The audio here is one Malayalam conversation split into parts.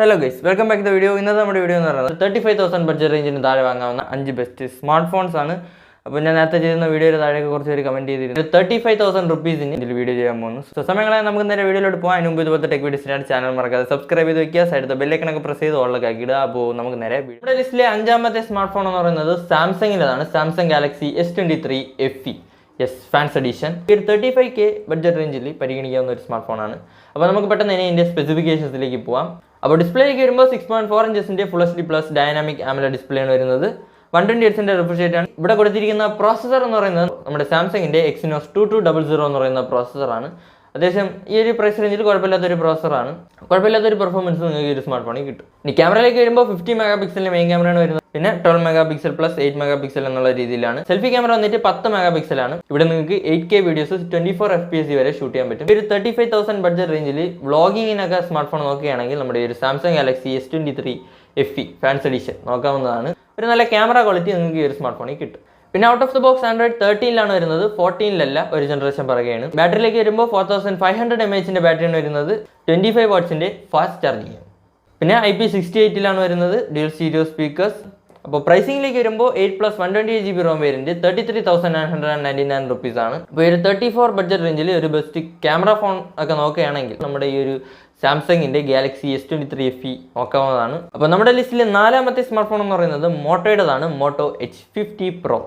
Hello guys, welcome back to the video. ഇന്നത്തെ നമ്മുടെ വീഡിയോ എന്ന് പറയുന്നത് 35,000 ബഡ്ജറ്റ് റേഞ്ചിന് താഴെ വാങ്ങാവുന്ന 5 ബെസ്റ്റ് സ്മാർട്ട് ഫോൺസ് ആണ്. അപ്പോൾ ഞാൻ നേരത്തെ ചെയ്യുന്ന വീഡിയോയുടെ താഴേക്ക് കുറച്ച് പേര് കമന്റ് ചെയ്തിരുന്നു 35,000 റുപ്പീസിന് ഇതിൽ വീഡിയോ ചെയ്യാൻ പോകുന്നു. സോ സമയങ്ങളെ നമുക്ക് നേരെ വീഡിയോയിലോട്ട് പോകാൻ. അതിന് മുമ്പ് ഇതുപോലത്തെ ടെക് വീഡിയോസിനാണ് ചാനൽ മറക്കാതെ സബ്സ്ക്രൈബ് ചെയ്ത് വെക്കുക, സൈഡിൽ ബെല്ലൈക്കണൊക്കെ പ്രസ് ചെയ്ത് ഓളിലൊക്കെ ആക്കിയിടുക. അപ്പോൾ നമുക്ക് നേരെ നമ്മുടെ ലിസ്റ്റിലെ അഞ്ചാമത്തെ സ്മാർട്ട് ഫോൺ എന്ന് പറയുന്നത് സാംസങ്ങിൻ്റെതാണ്. Samsung Galaxy S23 FE fans edition. ഒരു 35K ബഡ്ജറ്റ് റേഞ്ചിൽ പരിഗണിക്കാവുന്ന ഒരു സ്മാർട്ട് ഫോണാണ്. അപ്പോൾ നമുക്ക് പെട്ടെന്ന് തന്നെ ഇതിൻ്റെ സ്പെസിഫിക്കേഷൻസിലേക്ക് പോകാം. അപ്പോൾ ഡിസ്പ്ലേക്ക് വരുമ്പോൾ 6.4 ഇഞ്ചസിൻ്റെ full HD plus dynamic AMOLED display ആണ് വരുന്നത്. 120 Hz റിഫ്രഷ് റേറ്റ് ആണ്. ഇവിടെ കൊടുത്തിരിക്കുന്ന പ്രോസസർ എന്ന് പറയുന്നത് നമ്മുടെ സാംസങ്ങിൻ്റെ Exynos 2200 എന്ന് പറയുന്ന പ്രോസസറാണ്. അത്യാവശ്യം ഈ ഒരു പ്രൈസ് റേഞ്ചിൽ കുഴപ്പമില്ലാത്തൊരു പ്രോസറാണ്. കുഴപ്പമില്ലാത്തൊരു പെർഫോമൻസ് നിങ്ങൾക്ക് ഈ ഒരു സ്മാർട്ട് ഫോണിൽ കിട്ടും. ഇനി ക്യാമറയിലേക്ക് വരുമ്പോൾ 50 മെഗാ പിക്സലിൻ്റെ മെയിൻ ക്യാമറയാണ് വരുന്നത്. പിന്നെ 12 mega pixel plus 8 mega pixel എന്നുള്ള രീതിയിലാണ്. സെൽഫി ക്യാമറ വന്നിട്ട് 10 മെഗാ പിക്സലാണ്. ഇവിടെ നിങ്ങൾക്ക് 8K വീഡിയോസ് 24 FPS വരെ ഷൂട്ട് ചെയ്യാൻ പറ്റും. ഒരു 35,000 ബഡ്ജറ്റ് റേഞ്ചിൽ വ്ളോഗിങ്ങിനൊക്കെ സ്മാർട്ട് ഫോൺ നോക്കുകയാണെങ്കിൽ നമ്മുടെ ഒരു Samsung Galaxy S23 FE fans edition നോക്കാവുന്നതാണ്. ഒരു നല്ല ക്യാമറ ക്വാളിറ്റി നിങ്ങൾക്ക് ഈ ഒരു സ്മാർട്ട് ഫോണിൽ കിട്ടും. പിന്നെ out of the box Android 13 വരുന്നത്, 14 ഒരു ജനറേഷൻ പറയുകയാണ്. ബാറ്ററിയിലേക്ക് വരുമ്പോൾ 4500 mAh ബാറ്ററിയാണ് വരുന്നത്. 25 വാട്ട്സിൻ്റെ ഫാസ്റ്റ് ചാർജിങ്. പിന്നെ IP68 വരുന്നത്. Dual stereo speakers. അപ്പോൾ പ്രൈസിംഗിലേക്ക് വരുമ്പോൾ 8+128GB ROM വേരിയൻറ്റ് 33,999 റുപ്പീസാണ്. അപ്പോൾ ഈ ഒരു 34 ബഡ്ജറ്റ് റേഞ്ചിൽ ഒരു ബെസ്റ്റ് ക്യാമറ ഫോൺ ഒക്കെ നോക്കുകയാണെങ്കിൽ നമ്മുടെ ഈ ഒരു സാംസങ്ങിൻ്റെ ഗാലക്സി S23 FE നോക്കാവുന്നതാണ്. അപ്പോൾ നമ്മുടെ ലിസ്റ്റിലെ നാലാമത്തെ സ്മാർട്ട് ഫോൺ എന്ന് പറയുന്നത് മോട്ടോയുടേതാണ്. Moto H50 Pro.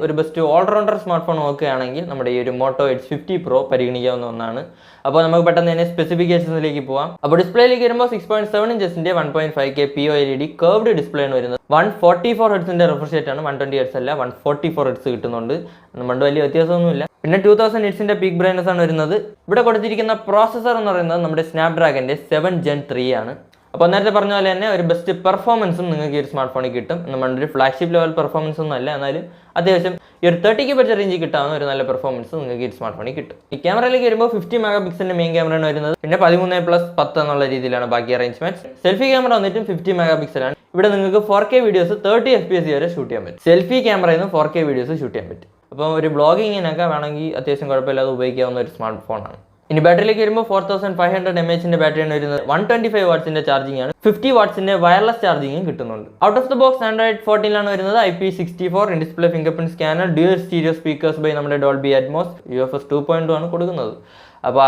ഒരു ബെസ്റ്റ് ഓൾറൗണ്ടർ സ്മാർട്ട് ഫോൺ നോക്കുകയാണെങ്കിൽ നമ്മുടെ ഈ ഒരു മോട്ടോ H50 Pro പരിഗണിക്കാവുന്ന ഒന്നാണ്. അപ്പോൾ നമുക്ക് പെട്ടെന്ന് തന്നെ സ്പെസിഫിക്കേഷൻസിലേക്ക് പോകാം. അപ്പോൾ ഡിസ്പ്ലേയിലേക്ക് വരുമ്പോൾ 6.7 ഇഞ്ചസിൻ്റെ 1.5K POLED കർവ്ഡ് ഡിസ്പ്ലേ ആണ് വരുന്നത്. 144 ഹെർട്സിൻ്റെ റിഫ്രഷ് റേറ്റ് ആണ്. 120 ഹെർട്സ് അല്ല, 144 ഹെർട്സ് കിട്ടുന്നുണ്ട്. നമ്മുടെ വലിയ വ്യത്യാസമൊന്നുമില്ല. പിന്നെ 2000 നിറ്റ്സിൻ്റെ പീക്ക് ബ്രൈറ്റ്നസ് ആണ് വരുന്നത്. ഇവിടെ കൊടുത്തിരിക്കുന്ന പ്രോസസർ എന്ന് പറയുന്നത് നമ്മുടെ സ്നാപ്ഡ്രാഗൻ്റെ 7 Gen 3 ആണ്. അപ്പോൾ നേരത്തെ പറഞ്ഞ പോലെ തന്നെ ഒരു ബെസ്റ്റ് പെർഫോമൻസും നിങ്ങൾക്ക് ഈ ഒരു സ്മാർട്ട് ഫോണിൽ കിട്ടും. നമ്മുടെ ഒരു ഫ്ലാഗ്ഷിപ്പ് ലെവൽ പെർഫോമൻസ് ഒന്നും അല്ല, എന്നാലും അത്യാവശ്യം ഈ ഒരു 30K ബഡ്ജറ്റ് റേഞ്ചിൽ കിട്ടാവുന്ന ഒരു നല്ല പെർഫോമൻസ് നിങ്ങൾക്ക് ഈ സ്മാർട്ട് ഫോണിൽ കിട്ടും. ഈ ക്യാമറയിലേക്ക് വരുമ്പോൾ 50 മെഗാ പിക്സലിൻ്റെ മെയിൻ ക്യാമറയാണ് വരുന്നത്. പിന്നെ 13+10 എന്നുള്ള രീതിയിലാണ് ബാക്കി അറേഞ്ച്മെന്റ്സ്. സെൽഫി ക്യാമറ വന്നിട്ടും 50 മെഗാ പിക്സലാണ്. ഇവിടെ നിങ്ങൾക്ക് 4K വീഡിയോസ് 30 FPS വരെ ഷൂട്ട് ചെയ്യാൻ പറ്റും. സെൽഫി ക്യാമറയിൽ നിന്ന് 4K വീഡിയോസ് ഷൂട്ട് ചെയ്യാൻ പറ്റും. അപ്പോൾ ഒരു ബ്ലോഗിങ്ങിനൊക്കെ വേണമെങ്കിൽ അത്യാവശ്യം കുഴപ്പമില്ലാതെ ഉപയോഗിക്കാവുന്ന ഒരു സ്മാർട്ട് ഫോണാണ്. ഇനി ബാറ്ററിയിലേക്ക് വരുമ്പോൾ 4500 mAh ബാറ്ററിയാണ് വരുന്നത്. 125 വാട്ട്സിന്റെ ചാർജിങ് ആണ്. 50 വാട്ട്സിന്റെ വയർലെസ് ചാർജിങ്ങും കിട്ടുന്നുണ്ട്. Out of the box Android 14 വരുന്നത്. IP64 in display fingerprint scanner, dual stereo speakers by നമ്മുടെ Dolby Atmos, UFS 2.2 ആണ് കൊടുക്കുന്നത്. അപ്പോൾ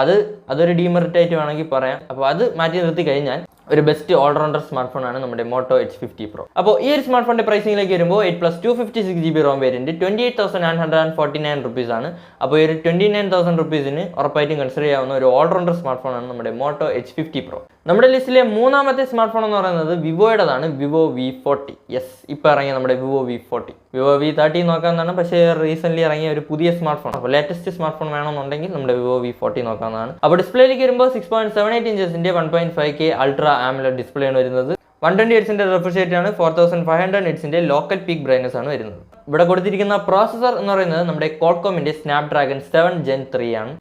അതൊരു ഡീമെറിറ്റ് ആയിട്ട് വേണമെങ്കിൽ പറയാം. അപ്പോൾ അത് മാറ്റി നിർത്തി കഴിഞ്ഞാൽ ഒരു ബെസ്റ്റ് ഓൾറൗണ്ടർ സ്മാർട്ട് ഫോൺ ആണ് നമ്മുടെ മോട്ടോ H50 Pro. അപ്പോൾ ഈ ഒരു സ്മാർട്ട് ഫോണിന്റെ പ്രൈസിംഗിലേക്ക് വരുമ്പോൾ 8+256GB ROM വേരിയന്റ് 28,949 റുപ്പീസാണ്. അപ്പോൾ ഈ ഒരു 29,000 റുപ്പീസിന് ഉറപ്പായിട്ടും കൺസിഡർ ചെയ്യാവുന്ന ഒരു ഓൾറൗണ്ടർ സ്മാർട്ട് ഫോണാണ് നമ്മുടെ മോട്ടോ H50 Pro. നമ്മുടെ ലിസ്റ്റിലെ മൂന്നാമത്തെ സ്മാർട്ട് ഫോൺ എന്ന് പറയുന്നത് വിവോയുടേതാണ്. Vivo V40. ഇപ്പോൾ ഇറങ്ങിയ നമ്മുടെ വിവോ V40. വിവോ V30 നോക്കാവുന്നതാണ്. പക്ഷേ റീസെന്റ് ഇറങ്ങിയ ഒരു പുതിയ സ്മാർട്ട് ഫോൺ, അപ്പോൾ ലേറ്റസ്റ്റ് സ്മാർട്ട് ഫോൺ വേണമെന്നുണ്ടെങ്കിൽ നമ്മുടെ വിവോ V40 നോക്കാവുന്നതാണ്. അപ്പോൾ ഡിസ്പ്ലേയിലേക്ക് വരുമ്പോൾ 6.78 ഇഞ്ചസിന്റെ 1.5K അൾട്രാ AMOLED ഡിസ്പ്ലേ ആണ് വരുന്നത്. 120 ഹെർട്സിന്റെ റിഫ്രഷ് റേറ്റ് ആണ്. 4500 നിറ്റ്സിന്റെ ലോക്കൽ പീക്ക് ബ്രൈറ്റ്നസ് ആണ് വരുന്നത്. ഇവിടെ കൊടുത്തിരിക്കുന്ന പ്രോസസർ എന്ന് പറയുന്നത് നമ്മുടെ Qualcommന്റെ സ്നാപ്ഡ്രാഗൺ 7 Gen 3 ആണ്.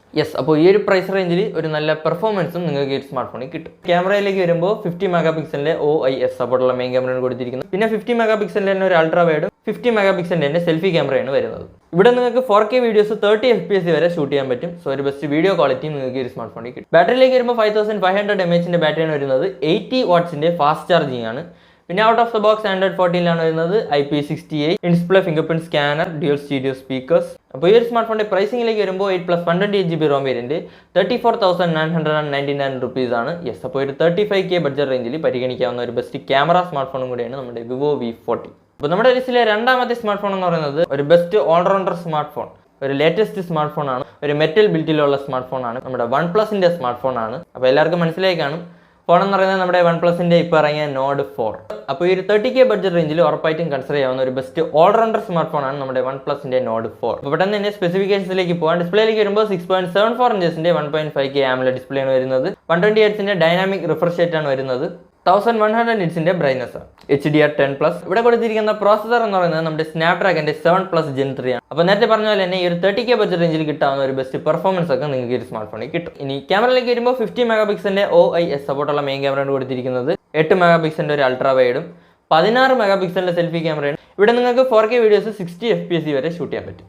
അപ്പോൾ ഈ ഒരു പ്രൈസ് റേഞ്ചിൽ ഒരു നല്ല പെർഫോമൻസും നിങ്ങൾക്ക് ഈ സ്മാർട്ട് ഫോണിൽ കിട്ടും. ക്യാമറയിലേക്ക് വരുമ്പോൾ 50 മെഗാ പിക്സലിന്റെ OIS സപ്പോർട്ടുള്ള മെയിൻ ക്യാമറയാണ് കൊടുത്തിരിക്കുന്നത്. പിന്നെ 50 മെഗാ പിക്സലിന്റെ തന്നെ ഒരു അൾട്രാ വൈഡും 50 മെഗാ പിക്സലിന്റെ തന്നെ സെൽഫി ക്യാമറയാണ് വരുന്നത്. ഇവിടെ നിങ്ങൾക്ക് 4K വീഡിയോസ് 30 FPS വരെ ഷൂട്ട് ചെയ്യാൻ പറ്റും. സോ ഒരു ബെസ്റ്റ് വീഡിയോ ക്വാളിറ്റി നിങ്ങൾക്ക് ഈ സ്മാർട്ട് ഫോണിൽ കിട്ടും. ബാറ്ററിയിലേക്ക് വരുമ്പോൾ 5500 mAh ബാറ്ററിയാണ് വരുന്നത്. 80 വാട്ട്സിന്റെ ഫാസ്റ്റ് ചാർജിങ് ആണ്. പിന്നെ out of the box Android 14 വരുന്നത്. IP68 in display fingerprint scanner, dual stereo speakers. അപ്പോൾ ഈ ഒരു സ്മാർട്ട് ഫോണിന്റെ പ്രൈസിംഗിലേക്ക് വരുമ്പോൾ 8+128GB ROM വേരിയന്റ് 34,999 റുപ്പീസാണ്. അപ്പോൾ ഒരു 35K ബഡ്ജറ്റ് റേഞ്ചിൽ പരിഗണിക്കാവുന്ന ഒരു ബെസ്റ്റ് ക്യാമറ സ്മാർട്ട് ഫോണും കൂടിയാണ് നമ്മുടെ വിവോ V40. അപ്പോൾ നമ്മുടെ ലിസ്റ്റിലെ രണ്ടാമത്തെ സ്മാർട്ട് ഫോൺ എന്ന് പറയുന്നത് ഒരു ബെസ്റ്റ് ഓൾറൗണ്ടർ സ്മാർട്ട് ഫോൺ, ഒരു ലേറ്റസ്റ്റ് സ്മാർട്ട് ഫോൺ ആണ്. ഒരു മെറ്റൽ ബിൽറ്റിലുള്ള സ്മാർട്ട് ഫോൺ ആണ്. നമ്മുടെ OnePlusന്റെ സ്മാർട്ട് ഫോൺ ആണ്. അപ്പോൾ എല്ലാവർക്കും മനസ്സിലായി കാണും. ഫോൺ എന്ന് പറയുന്നത് നമ്മുടെ OnePlusന്റെ ഇപ്പോൾ ഇറങ്ങിയ Nord 4. അപ്പോൾ ഈ ഒരു 30K ബഡ്ജറ്റ് റേഞ്ചിൽ ഉറപ്പായിട്ടും കൺസിഡർ ചെയ്യാവുന്ന ഒരു ബെസ്റ്റ് ഓൾറൗണ്ടർ സ്മാർട്ട് ഫോൺ ആണ് നമ്മുടെ OnePlusന്റെ Nord 4. അപ്പോൾ പെട്ടെന്ന് തന്നെ സ്പെസിഫിക്കേഷൻസിലേക്ക് പോകാം. ഡിസ്പ്ലേയിലേക്ക് വരുമ്പോൾ 6.74 ഇഞ്ചസിന്റെ 1.5K AMOLED ഡിസ്പ്ലേ ആണ് വരുന്നത്. 120 ഹെർട്സിന്റെ ഡൈനാമിക് റിഫ്രഷ് റേറ്റ് ആണ് വരുന്നത്. 1100 നിറ്റ്സിന്റെ ബ്രൈറ്റ്നസ് ആണ്. HDR10+. ഇവിടെ കൊടുത്തിരിക്കുന്ന പ്രോസസർ എന്ന് പറയുന്നത് നമ്മുടെ സ്നാപ്ഡ്രാഗന്റെ 7 Gen 3 ആണ്. അപ്പോൾ നേരത്തെ പറഞ്ഞ പോലെ തന്നെ ഈ ഒരു 30K ബഡ്ജറ്റ് റേഞ്ചിൽ കിട്ടാവുന്ന ഒരു ബെസ്റ്റ് പെർഫോമൻസ് ഒക്കെ നിങ്ങൾക്ക് ഈ ഒരു സ്മാർട്ട് ഫോണിൽ കിട്ടും. ഇനി ക്യാമറയിലേക്ക് വരുമ്പോൾ 50 മെഗാ പിക്സലിന്റെ OIS സപ്പോർട്ടുള്ള മെയിൻ ക്യാമറയാണ് കൊടുത്തിരിക്കുന്നത്. 8 മെഗാ പിക്സലിന്റെ ഒരു അൾട്രാ വൈഡും 16 മെഗാ പിക്സലിന്റെ സെൽഫി ക്യാമറയാണ്. ഇവിടെ നിങ്ങൾക്ക് 4K വീഡിയോസ് 60 FPS വരെ ഷൂട്ട് ചെയ്യാൻ പറ്റും.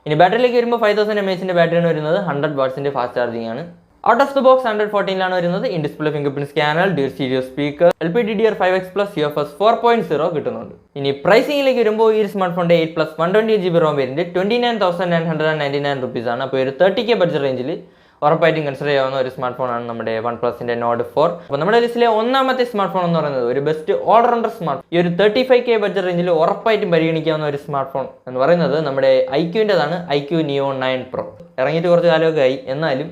ഇനി ബാറ്ററിയിലേക്ക് വരുമ്പോൾ 5000 mAh ബാറ്ററിയാണ് വരുന്നത്. 100 വാട്ട്സിന്റെ ഫാസ്റ്റ് ചാർജിങ് ആണ്. ഔട്ട് ഓഫ് ദ ബോക്സ് 114 വരുന്നത്. In display fingerprint scanner, dual stereo speaker, LPDDR5X Plus UFS 4.0 കിട്ടുന്നുണ്ട്. ഇനി പ്രൈസിംഗിലേക്ക് വരുമ്പോൾ ഈ സ്മാർട്ട് ഫോണിന്റെ 8+ 128GB ROM വേരിയന്റ് 29,999 rupees ആണ്. അപ്പോൾ ഒരു 30K ബഡ്ജറ്റ് റേഞ്ചിൽ ഉറപ്പായിട്ടും കൺസിഡർ ചെയ്യാവുന്ന ഒരു സ്മാർട്ട് ഫോണാണ് നമ്മുടെ OnePlusന്റെ Nord 4. അപ്പോൾ നമ്മുടെ ലിസ്റ്റിലെ ഒന്നാമത്തെ സ്മാർട്ട് ഫോൺ എന്ന് പറയുന്നത് ഒരു ബെസ്റ്റ് ഓൾറൗണ്ടർ സ്മാർട്ട്, ഈ ഒരു 35K ബഡ്ജറ്റ് റേഞ്ചിൽ ഉറപ്പായിട്ടും പരിഗണിക്കാവുന്ന ഒരു സ്മാർട്ട് ഫോൺ എന്ന് പറയുന്നത് നമ്മുടെ iQൻ്റെതാണ്. iQ Neo 9 Pro ഇറങ്ങിയിട്ട് കുറച്ച് കാലമൊക്കെ ആയി, എന്നാലും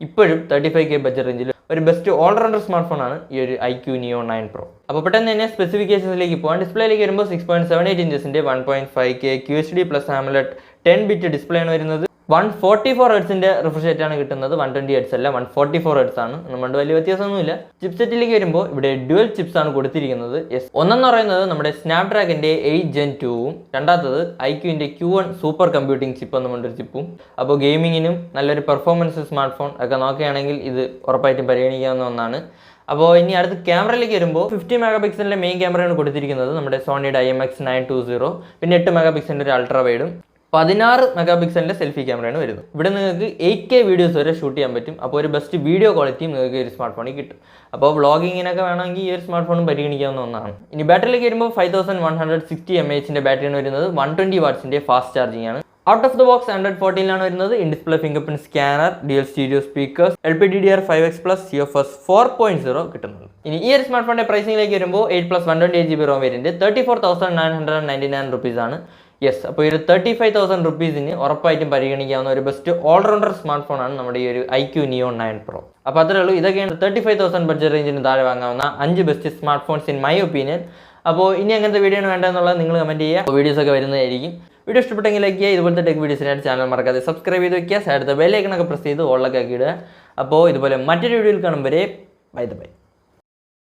ഇപ്പോഴും 35K ബഡ്ജറ്റ് റേഞ്ചിൽ ഒരു ബെസ്റ്റ് ഓൾറൗണ്ടർ സ്മാർട്ട് ഫോണാണ് ഈ ഒരു iQ Neo 9 Pro. അപ്പോൾ പെട്ടെന്ന് തന്നെ സ്പെസിഫിക്കേഷൻസിലേക്ക് പോകാം. ഡിസ്പ്ലേയിലേക്ക് വരുമ്പോൾ 6.78 ഇഞ്ചസിൻ്റെ 1.5K QHD plus AMOLED 10-bit display ആണ് വരുന്നത്. 144 ഹെർട്സിന്റെ റിഫ്രഷ് റേറ്റ് ആണ് കിട്ടുന്നത്. 120 ഹെർട്സ് അല്ല, 144 ഹെർട്സ് ആണ്. നമ്മുടെ വലിയ വ്യത്യാസമൊന്നുമില്ല. ചിപ്സെറ്റിലേക്ക് വരുമ്പോൾ ഇവിടെ ഡ്യുവൽ ചിപ്സ് ആണ് കൊടുത്തിരിക്കുന്നത്. ഒന്നെന്ന് പറയുന്നത് നമ്മുടെ സ്നാപ്ഡ്രാഗന്റെ 8 Gen 2ഉം രണ്ടാമത്തത് iQന്റെ Q1 സൂപ്പർ കമ്പ്യൂട്ടിംഗ് ചിപ്പ് എന്ന് പറഞ്ഞൊരു ചിപ്പും. അപ്പോൾ ഗെയിമിങ്ങിനും നല്ലൊരു പെർഫോമൻസ് സ്മാർട്ട് ഫോൺ ഒക്കെ നോക്കുകയാണെങ്കിൽ ഇത് ഉറപ്പായിട്ടും പരിഗണിക്കാവുന്ന ഒന്നാണ്. അപ്പോൾ ഇനി അടുത്ത് ക്യാമറയിലേക്ക് വരുമ്പോൾ 50 മെഗാ പിക്സലിന്റെ മെയിൻ ക്യാമറയാണ് കൊടുത്തിരിക്കുന്നത്, നമ്മുടെ സോണിയുടെ IMX920. പിന്നെ 8 മെഗാ പിക്സലിന്റെ ഒരു അൾട്രാ വൈഡും 16 മെഗാ പിക്സലിന്റെ സെൽഫി ക്യാമറയാണ് വരുന്നത്. ഇവിടെ നിങ്ങൾക്ക് 8K വീഡിയോസ് വരെ ഷൂട്ട് ചെയ്യാൻ പറ്റും. അപ്പോൾ ഒരു ബെസ്റ്റ് വീഡിയോ ക്വാളിറ്റിയും നിങ്ങൾക്ക് ഒരു സ്മാർട്ട് ഫോണിൽ കിട്ടും. അപ്പോൾ വ്ളോഗിങ്ങിനൊക്കെ വേണമെങ്കിൽ ഈ ഒരു സ്മാർട്ട് ഫോണും പരിഗണിക്കാവുന്ന ഒന്നാണ്. ഇനി ബാറ്ററിയിലേക്ക് വരുമ്പോൾ 5160 mAh ബാറ്ററിയാണ് വരുന്നത്. 120 വാട്ട്സിന്റെ ഫാസ്റ്റ് ചാർജിങ് ആണ്. ഔട്ട് ഓഫ് ദ ബോക്സ് 114 വരുന്നത്. In display fingerprint scanner, dual stereo speakers, LPDDR5X Plus UFS 4.0 കിട്ടുന്നുണ്ട്. ഇനി ഈ ഒരു സ്മാർട്ട് ഫോണിന്റെ പ്രൈസിംഗിലേക്ക് വരുമ്പോൾ 8+ 128GB ROM വേരിയന്റ് 34,999 rupees ആണ്. അപ്പോൾ ഈ ഒരു 35,000 rupeesന് ഉറപ്പായിട്ടും പരിഗണിക്കാവുന്ന ഒരു ബെസ്റ്റ് ഓൾറൗണ്ടർ സ്മാർട്ട് ഫോണാണ് നമ്മുടെ ഈ ഒരു iQ Neo 9 Pro. അപ്പോൾ അത്രേ ഉള്ളൂ. ഇതൊക്കെയാണ് 35,000 ബഡ്ജറ്റ് റേഞ്ചിന് താഴെ വാങ്ങാവുന്ന 5 best smart phones in my opinion. അപ്പോൾ ഇനി അങ്ങനത്തെ വീഡിയോ ആണ് വേണ്ടതെന്നുള്ളത് നിങ്ങൾ കമൻറ്റ് ചെയ്യുക. വീഡിയോസ് ഒക്കെ വരുന്നതായിരിക്കും. വീഡിയോ ഇഷ്ടപ്പെട്ടെങ്കിൽ ലൈക്ക് ചെയ്യുക. ഇതുപോലത്തെ ടെക് വീഡിയോസിനായിട്ട് ചാനൽ മറക്കാതെ സബ്സ്ക്രൈബ് ചെയ്ത് വയ്ക്കുക. സൈഡത്തെ ബെൽ ഐക്കണൊക്കെ പ്രസ് ചെയ്ത് ഓളൊക്കെ ആക്കി ഇടുക. അപ്പോൾ ഇതുപോലെ മറ്റൊരു വീഡിയോയിൽ കാണും വരെ ബൈ.